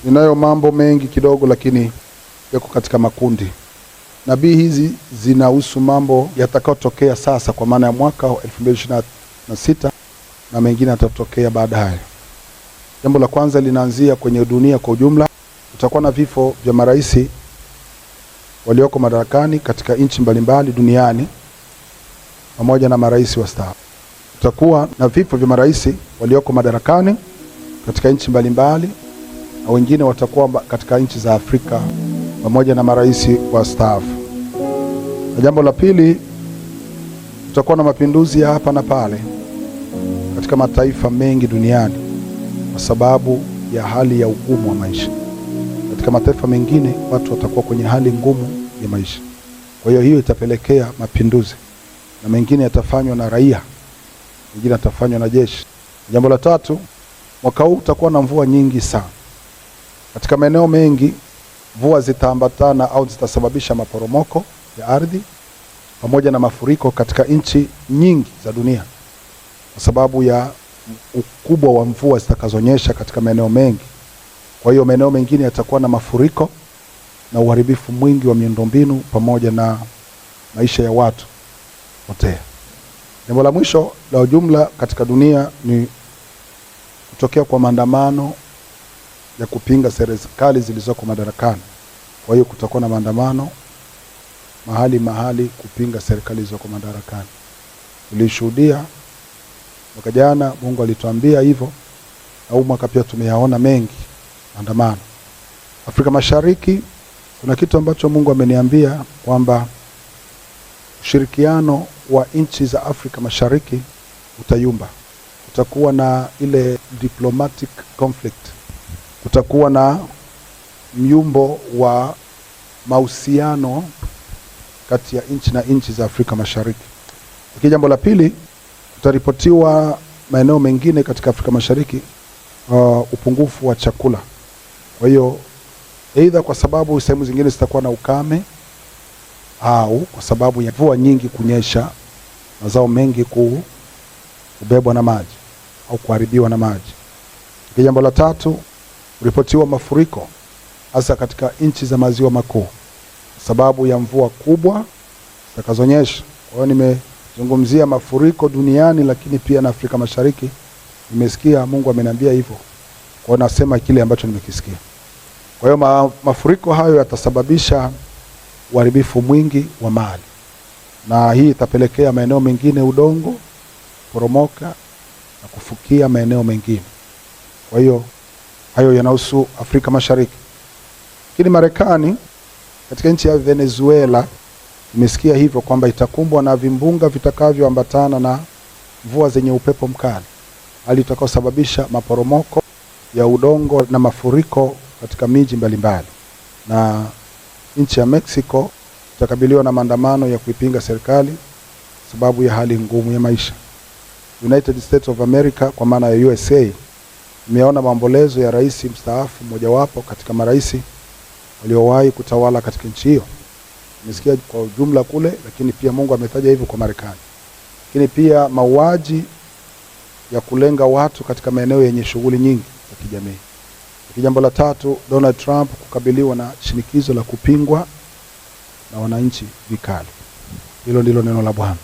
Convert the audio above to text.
Ninayo mambo mengi kidogo, lakini yako katika makundi. Nabii hizi zinahusu mambo yatakayotokea sasa, kwa maana ya mwaka 2026 na mengine yatatokea baadaye. Jambo la kwanza linaanzia kwenye dunia kwa ujumla. Kutakuwa na vifo vya marais walioko madarakani katika nchi mbalimbali duniani pamoja na marais wastaafu. Kutakuwa na vifo vya marais walioko madarakani katika nchi mbalimbali, na wengine watakuwa katika nchi za Afrika pamoja na marais wastaafu. Na jambo la pili, kutakuwa na mapinduzi ya hapa na pale katika mataifa mengi duniani kwa sababu ya hali ya ugumu wa maisha. Katika mataifa mengine watu watakuwa kwenye hali ngumu ya maisha. Kwa hiyo itapelekea mapinduzi, na mengine yatafanywa na raia, mengine yatafanywa na jeshi. Jambo la tatu, mwaka huu utakuwa na mvua nyingi sana. Katika maeneo mengi mvua zitaambatana au zitasababisha maporomoko ya ardhi pamoja na mafuriko katika nchi nyingi za dunia kwa sababu ya ukubwa wa mvua zitakazonyesha katika maeneo mengi. Kwa hiyo maeneo mengine yatakuwa na mafuriko na uharibifu mwingi wa miundombinu pamoja na maisha ya watu potea. Jambo la mwisho la ujumla katika dunia ni kutokea kwa maandamano ya kupinga serikali zilizoko madarakani. Kwa hiyo kutakuwa na maandamano mahali kupinga serikali zilizoko madarakani. Tulishuhudia mwaka jana, Mungu alituambia hivyo, au mwaka pia tumeyaona mengi maandamano. Afrika Mashariki kuna kitu ambacho Mungu ameniambia kwamba ushirikiano wa nchi za Afrika Mashariki utayumba. Kutakuwa na ile diplomatic conflict. Kutakuwa na myumbo wa mahusiano kati ya nchi na nchi za Afrika Mashariki. Lakini jambo la pili, kutaripotiwa maeneo mengine katika Afrika Mashariki upungufu wa chakula. Kwa hiyo aidha kwa sababu sehemu zingine zitakuwa na ukame au kwa sababu ya mvua nyingi kunyesha, mazao mengi kubebwa na maji au kuharibiwa na maji. Jambo la tatu, kuripotiwa mafuriko hasa katika nchi za maziwa makuu sababu ya mvua kubwa zitakazonyesha. Kwa hiyo nimezungumzia mafuriko duniani, lakini pia na Afrika Mashariki. Nimesikia Mungu ameniambia hivyo, kwa hiyo nasema kile ambacho nimekisikia. Kwa hiyo mafuriko hayo yatasababisha uharibifu mwingi wa mali, na hii itapelekea maeneo mengine udongo poromoka na kufukia maeneo mengine. Kwa hiyo hayo yanahusu Afrika Mashariki. Lakini Marekani, katika nchi ya Venezuela, nimesikia hivyo kwamba itakumbwa na vimbunga vitakavyoambatana na mvua zenye upepo mkali, hali itakayosababisha maporomoko ya udongo na mafuriko katika miji mbalimbali. Na nchi ya Mexico itakabiliwa na maandamano ya kuipinga serikali sababu ya hali ngumu ya maisha. United States of America kwa maana ya USA imeona maombolezo ya rais mstaafu mojawapo katika marais waliowahi kutawala katika nchi hiyo. Nimesikia kwa ujumla kule, lakini pia Mungu ametaja hivyo kwa Marekani. Lakini pia mauaji ya kulenga watu katika maeneo yenye shughuli nyingi za kijamii. Jambo la tatu, Donald Trump kukabiliwa na shinikizo la kupingwa na wananchi vikali. Hilo ndilo neno la Bwana.